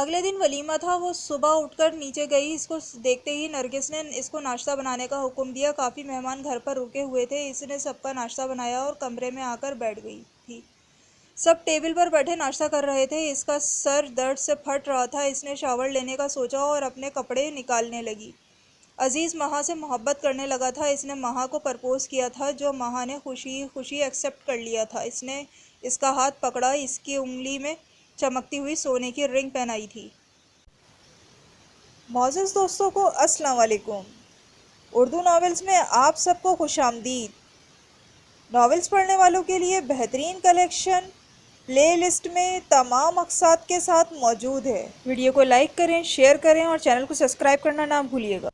اگلے دن ولیمہ تھا۔ وہ صبح اٹھ کر نیچے گئی۔ اس کو دیکھتے ہی نرگس نے اس کو ناشتہ بنانے کا حکم دیا۔ کافی مہمان گھر پر رکے ہوئے تھے۔ اس نے سب کا ناشتہ بنایا اور کمرے میں آ کر بیٹھ گئی تھی۔ سب ٹیبل پر بیٹھے ناشتہ کر رہے تھے۔ اس کا سر درد سے پھٹ رہا تھا۔ اس نے شاور لینے کا سوچا اور اپنے کپڑے نکالنے لگی۔ عزیز مہا سے محبت کرنے لگا تھا۔ اس نے مہا کو پرپوز کیا تھا، جو مہا نے خوشی خوشی ایکسپٹ کر لیا تھا۔ اس نے اس کا ہاتھ پکڑا، اس کی انگلی میں چمکتی ہوئی سونے کی رنگ پہنائی تھی۔ معزز دوستوں کو السلام علیکم۔ اردو ناولز میں آپ سب کو خوش آمدید۔ ناولز پڑھنے والوں کے لیے بہترین کلیکشن پلے لسٹ میں تمام اقساط کے ساتھ موجود ہے۔ ویڈیو کو لائک کریں، شیئر کریں اور چینل کو سبسکرائب کرنا نہ بھولیے گا۔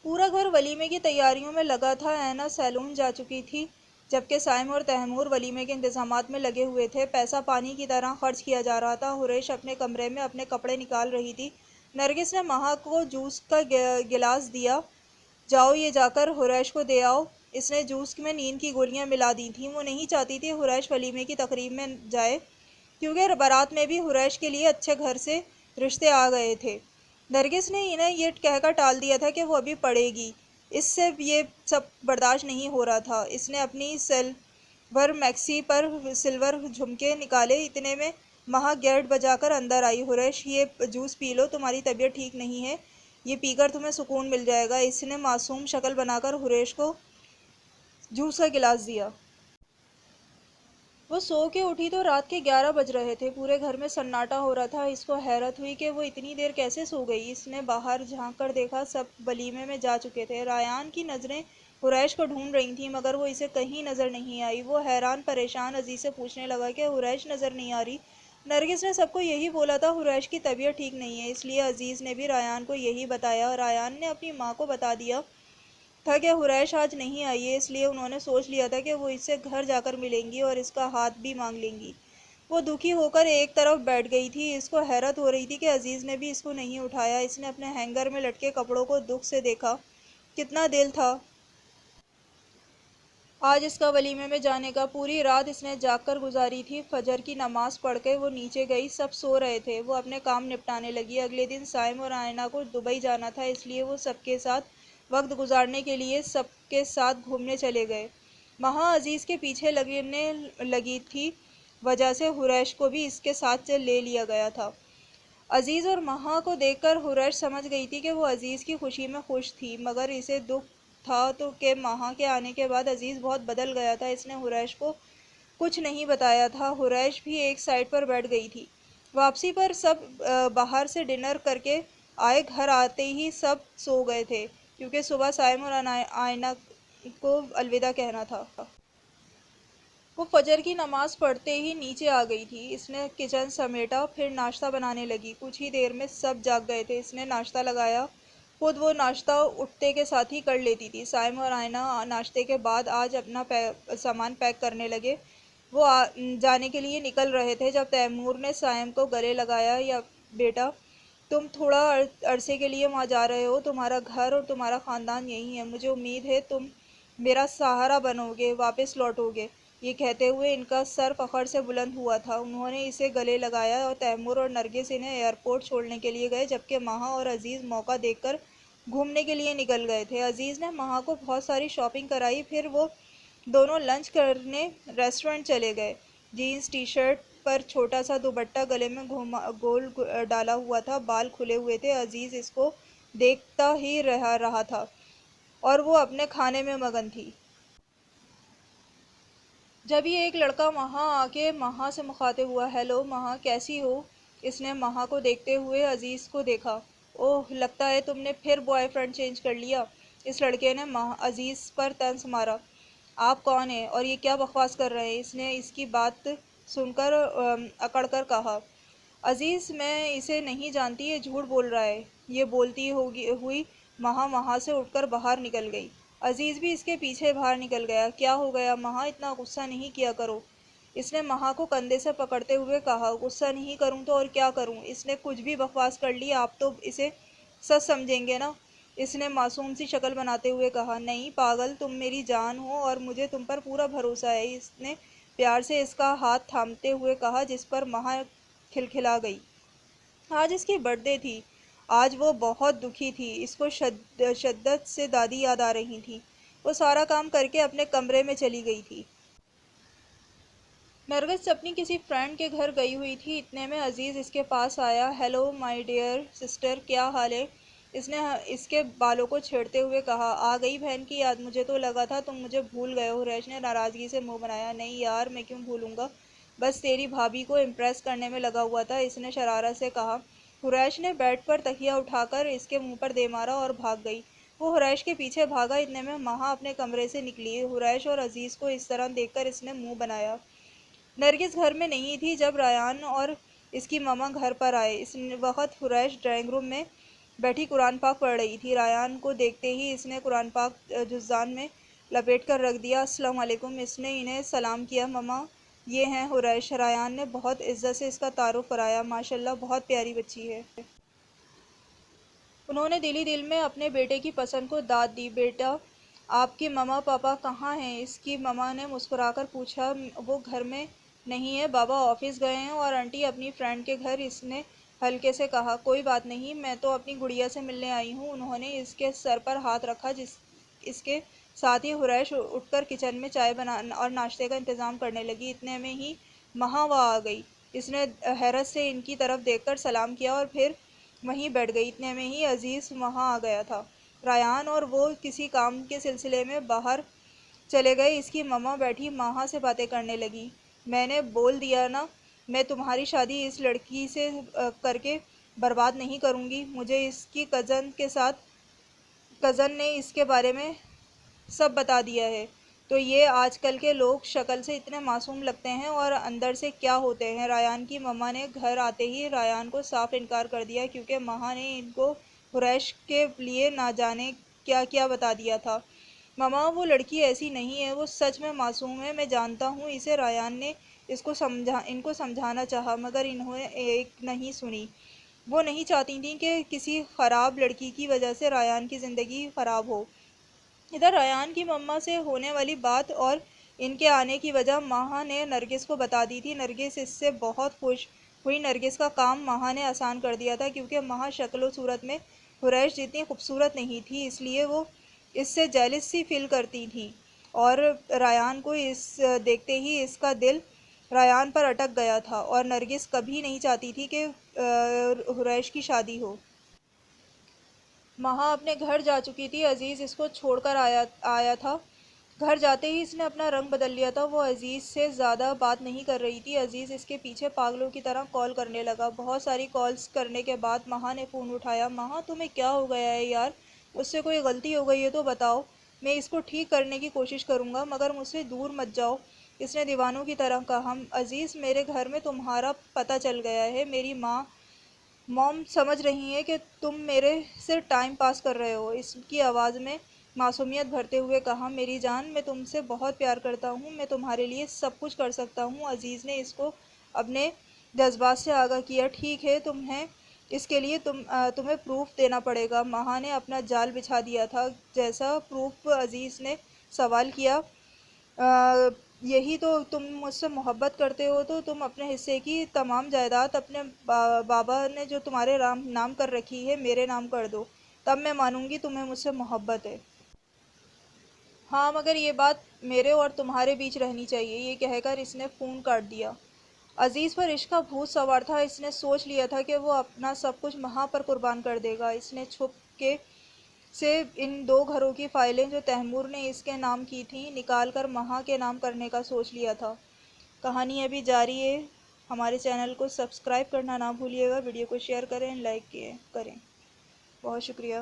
پورا گھر ولیمے کی تیاریوں میں لگا تھا۔ اینا سیلون جا چکی تھی، جبکہ سائم اور تیمور ولیمے کے انتظامات میں لگے ہوئے تھے۔ پیسہ پانی کی طرح خرچ کیا جا رہا تھا۔ حریش اپنے کمرے میں اپنے کپڑے نکال رہی تھی۔ نرگس نے مہا کو جوس کا گلاس دیا۔ جاؤ یہ جا کر حریش کو دے آؤ۔ اس نے جوس میں نیند کی گولیاں ملا دی تھیں۔ وہ نہیں چاہتی تھی حریش ولیمے کی تقریب میں جائے، کیونکہ بارات میں بھی حریش کے لیے اچھے گھر سے رشتے آ گئے تھے۔ نرگس نے انہیں یہ کہہ کر ٹال دیا تھا کہ وہ ابھی پڑھے گی۔ اس سے یہ سب برداشت نہیں ہو رہا تھا۔ اس نے اپنی سلور میکسی پر سلور جھمکے نکالے۔ اتنے میں مہا گیٹ بجا کر اندر آئی۔ حریش، یہ جوس پی لو، تمہاری طبیعت ٹھیک نہیں ہے، یہ پی کر تمہیں سکون مل جائے گا۔ اس نے معصوم شکل بنا کر حریش کو جوس کا گلاس دیا۔ وہ سو کے اٹھی تو رات کے 11 بج رہے تھے۔ پورے گھر میں سناٹا ہو رہا تھا۔ اس کو حیرت ہوئی کہ وہ اتنی دیر کیسے سو گئی۔ اس نے باہر جھانک کر دیکھا، سب ولیمے میں جا چکے تھے۔ ریان کی نظریں حریش کو ڈھونڈ رہی تھیں، مگر وہ اسے کہیں نظر نہیں آئی۔ وہ حیران پریشان عزیز سے پوچھنے لگا کہ حریش نظر نہیں آ رہی۔ نرگس نے سب کو یہی بولا تھا، حریش کی طبیعت ٹھیک نہیں ہے، اس لیے عزیز نے بھی ریان کو یہی بتایا۔ ریان نے اپنی ماں کو بتا دیا تھا کہ حریش آج نہیں آئی ہے، اس لیے انہوں نے سوچ لیا تھا کہ وہ اس سے گھر جا کر ملیں گی اور اس کا ہاتھ بھی مانگ لیں گی۔ وہ دکھی ہو کر ایک طرف بیٹھ گئی تھی۔ اس کو حیرت ہو رہی تھی کہ عزیز نے بھی اس کو نہیں اٹھایا۔ اس نے اپنے ہینگر میں لٹکے کپڑوں کو دکھ سے دیکھا۔ کتنا دل تھا آج اس کا ولیمے میں جانے کا۔ پوری رات اس نے جاگ کر گزاری تھی۔ فجر کی نماز پڑھ کے وہ نیچے گئی۔ سب سو رہے تھے۔ وہ اپنے کام نپٹانے لگی۔ اگلے دن سائم اور آئینہ کو دبئی جانا تھا، اس لیے وہ سب کے ساتھ وقت گزارنے کے لیے سب کے ساتھ گھومنے چلے گئے۔ مہا عزیز کے پیچھے لگنے لگی تھی، وجہ سے حریش کو بھی اس کے ساتھ لے لیا گیا تھا۔ عزیز اور مہا کو دیکھ کر حریش سمجھ گئی تھی کہ وہ عزیز کی خوشی میں خوش تھی، مگر اسے دکھ تھا کہ مہا کے آنے کے بعد عزیز بہت بدل گیا تھا۔ اس نے حریش کو کچھ نہیں بتایا تھا۔ حریش بھی ایک سائڈ پر بیٹھ گئی تھی۔ واپسی پر سب باہر سے ڈنر کر کے آئے۔ گھر آتے ہی سب سو گئے تھے، کیونکہ صبح سائم اور آئینہ کو الوداع کہنا تھا۔ وہ فجر کی نماز پڑھتے ہی نیچے آ گئی تھی۔ اس نے کچن سمیٹا، پھر ناشتہ بنانے لگی۔ کچھ ہی دیر میں سب جاگ گئے تھے۔ اس نے ناشتہ لگایا۔ خود وہ ناشتہ اٹھتے کے ساتھ ہی کر لیتی تھی۔ سائم اور آئینہ ناشتے کے بعد آج اپنا سامان پیک کرنے لگے۔ وہ جانے کے لیے نکل رہے تھے جب تیمور نے سائم کو گلے لگایا۔ یا بیٹا، تم تھوڑا عرصے کے لیے وہاں جا رہے ہو، تمہارا گھر اور تمہارا خاندان یہی ہے، مجھے امید ہے تم میرا سہارا بنو گے، واپس لوٹو گے۔ یہ کہتے ہوئے ان کا سر فخر سے بلند ہوا تھا۔ انہوں نے اسے گلے لگایا اور تیمور اور نرگس انہیں ایئرپورٹ چھوڑنے کے لیے گئے، جبکہ مہا اور عزیز موقع دیکھ کر گھومنے کے لیے نکل گئے تھے۔ عزیز نے مہا کو بہت ساری شاپنگ کرائی، پھر وہ دونوں لنچ کرنے ریسٹورنٹ چلے گئے۔ جینز ٹی شرٹ پر چھوٹا سا دوپٹہ گلے میں گول ڈالا ہوا تھا، بال کھلے ہوئے تھے۔ عزیز اس کو دیکھتا ہی رہا تھا اور وہ اپنے کھانے میں مگن تھی۔ جب یہ ایک لڑکا وہاں آ کے مہا سے مخاطب ہوا، ہیلو مہا، کیسی ہو؟ اس نے مہا کو دیکھتے ہوئے عزیز کو دیکھا۔ اوہ، لگتا ہے تم نے پھر بوائے فرینڈ چینج کر لیا۔ اس لڑکے نے عزیز پر طنز مارا۔ آپ کون ہیں اور یہ کیا بکواس کر رہے ہیں؟ اس نے اس کی بات سن کر اکڑ کر کہا۔ عزیز، میں اسے نہیں جانتی، یہ جھوٹ بول رہا ہے۔ یہ بولتی ہوئی مہا وہاں سے اٹھ کر باہر نکل گئی۔ عزیز بھی اس کے پیچھے باہر نکل گیا۔ کیا ہو گیا مہا، اتنا غصہ نہیں کیا کرو، اس نے مہا کو کندھے سے پکڑتے ہوئے کہا۔ غصہ نہیں کروں تو اور کیا کروں؟ اس نے کچھ بھی بکواس کر لی، آپ تو اسے سچ سمجھیں گے نا؟ اس نے معصوم سی شکل بناتے ہوئے کہا۔ نہیں پاگل، تم میری جان ہو اور مجھے تم پر پورا بھروسہ ہے، اس نے پیار سے اس کا ہاتھ تھامتے ہوئے کہا، جس پر مہا کھلکھلا گئی۔ آج اس کی برتھ ڈے تھی۔ آج وہ بہت دکھی تھی، اس کو شدت سے دادی یاد آ رہی تھی۔ وہ سارا کام کر کے اپنے کمرے میں چلی گئی تھی۔ نرگس اپنی کسی فرینڈ کے گھر گئی ہوئی تھی، اتنے میں عزیز اس کے پاس آیا۔ ہیلو مائی ڈیئر سسٹر، کیا حال ہے؟ اس نے اس کے بالوں کو چھیڑتے ہوئے کہا۔ آ گئی بہن کی یاد؟ مجھے تو لگا تھا تم مجھے بھول گئے ہو۔ ریش نے ناراضگی سے منہ بنایا۔ نہیں یار، میں کیوں بھولوں گا، بس تیری بھابھی کو امپریس کرنے میں لگا ہوا تھا، اس نے شرارت سے کہا۔ حریش نے بیڈ پر تکیہ اٹھا کر اس کے منہ پر دے مارا اور بھاگ گئی۔ وہ حریش کے پیچھے بھاگا، اتنے میں مہا اپنے کمرے سے نکلی۔ حریش اور عزیز کو اس طرح دیکھ کر اس نے منہ بنایا۔ نرگس گھر میں نہیں تھی جب ریان اور اس کی ماما گھر پر آئے۔ اس وقت حریش ڈرائنگ روم میں بیٹھی قرآن پاک پڑھ رہی تھی۔ ریان کو دیکھتے ہی اس نے قرآن پاک جزدان میں لپیٹ کر رکھ دیا۔ السلام علیکم، اس نے انہیں سلام کیا۔ ماما، یہ ہیں حریش۔ ریان نے بہت عزت سے اس کا تعارف کرایا۔ ماشاءاللہ، بہت پیاری بچی ہے۔ انہوں نے دل ہی دل میں اپنے بیٹے کی پسند کو داد دی۔ بیٹا، آپ کے ماما پاپا کہاں ہیں؟ اس کی ماما نے مسکرا کر پوچھا۔ وہ گھر میں نہیں ہے، بابا آفس گئے ہیں اور آنٹی اپنی فرینڈ کے گھر، اس نے ہلکے سے کہا۔ کوئی بات نہیں، میں تو اپنی گڑیا سے ملنے آئی ہوں۔ انہوں نے اس کے سر پر ہاتھ رکھا۔ اس کے ساتھ ہی حریش اٹھ کر کچن میں چائے اور ناشتے کا انتظام کرنے لگی۔ اتنے میں ہی مہا وہاں آ گئی۔ اس نے حیرت سے ان کی طرف دیکھ کر سلام کیا اور پھر وہیں بیٹھ گئی۔ اتنے میں ہی عزیز وہاں آ گیا تھا۔ ریان اور وہ کسی کام کے سلسلے میں باہر چلے گئے۔ اس کی ماما بیٹھی مہا سے باتیں کرنے لگی۔ میں نے بول دیا نا، میں تمہاری شادی اس لڑکی سے کر کے برباد نہیں کروں گی۔ مجھے اس کی کزن نے اس کے بارے میں سب بتا دیا ہے۔ تو یہ آج کل کے لوگ شکل سے اتنے معصوم لگتے ہیں اور اندر سے کیا ہوتے ہیں؟ ریان کی ماما نے گھر آتے ہی ریان کو صاف انکار کر دیا، کیونکہ مہا نے ان کو حریش کے لیے نہ جانے کیا کیا بتا دیا تھا۔ ماما، وہ لڑکی ایسی نہیں ہے، وہ سچ میں معصوم ہے، میں جانتا ہوں اسے۔ ریان نے ان کو سمجھانا چاہا مگر انہوں نے ایک نہیں سنی۔ وہ نہیں چاہتی تھیں کہ کسی خراب لڑکی کی وجہ سے ریان کی زندگی خراب ہو۔ ادھر ریان کی ماما سے ہونے والی بات اور ان کے آنے کی وجہ مہا نے نرگس کو بتا دی تھی۔ نرگس اس سے بہت خوش ہوئی۔ نرگس کا کام مہا نے آسان کر دیا تھا، کیونکہ مہا شکل و صورت میں حریش جتنی خوبصورت نہیں تھی، اس لیے وہ اس سے جیلس سی فیل کرتی تھیں، اور ریان کو دیکھتے ہی اس کا دل ریان پر اٹک گیا تھا، اور نرگس کبھی نہیں چاہتی تھی کہ حریش کی شادی ہو۔ مہا اپنے گھر جا چکی تھی۔ عزیز اس کو چھوڑ کر آیا تھا۔ گھر جاتے ہی اس نے اپنا رنگ بدل لیا تھا۔ وہ عزیز سے زیادہ بات نہیں کر رہی تھی۔ عزیز اس کے پیچھے پاگلوں کی طرح کال کرنے لگا۔ بہت ساری کالز کرنے کے بعد مہا نے فون اٹھایا۔ مہا، تمہیں کیا ہو گیا ہے یار؟ مجھ سے کوئی غلطی ہو گئی ہے تو بتاؤ، میں اس کو ٹھیک کرنے کی کوشش کروں گا، مگر مجھ سے دور مت جاؤ، اس نے دیوانوں کی طرح کہا۔ عزیز، میرے گھر میں تمہارا پتہ چل گیا ہے۔ میری موم سمجھ رہی ہے کہ تم میرے سے ٹائم پاس کر رہے ہو، اس کی آواز میں معصومیت بھرتے ہوئے کہا۔ میری جان، میں تم سے بہت پیار کرتا ہوں، میں تمہارے لیے سب کچھ کر سکتا ہوں۔ عزیز نے اس کو اپنے جذبات سے آگاہ کیا۔ ٹھیک ہے، اس کے لیے تمہیں پروف دینا پڑے گا۔ مہا نے اپنا جال بچھا دیا تھا۔ جیسا پروف؟ عزیز نے سوال کیا۔ یہی تو، تم مجھ سے محبت کرتے ہو تو تم اپنے حصے کی تمام جائیداد اپنے بابا نے جو تمہارے نام کر رکھی ہے میرے نام کر دو، تب میں مانوں گی تمہیں مجھ سے محبت ہے۔ ہاں، مگر یہ بات میرے اور تمہارے بیچ رہنی چاہیے۔ یہ کہہ کر اس نے فون کاٹ دیا۔ عزیز پر عشق کا بھوت سوار تھا۔ اس نے سوچ لیا تھا کہ وہ اپنا سب کچھ مہا پر قربان کر دے گا۔ اس نے چھپ کے سے ان 2 گھروں کی فائلیں جو تیمور نے اس کے نام کی تھیں نکال کر مہا کے نام کرنے کا سوچ لیا تھا۔ کہانی ابھی جاری ہے۔ ہمارے چینل کو سبسکرائب کرنا نہ بھولیے گا، ویڈیو کو شیئر کریں، لائک کریں۔ بہت شکریہ۔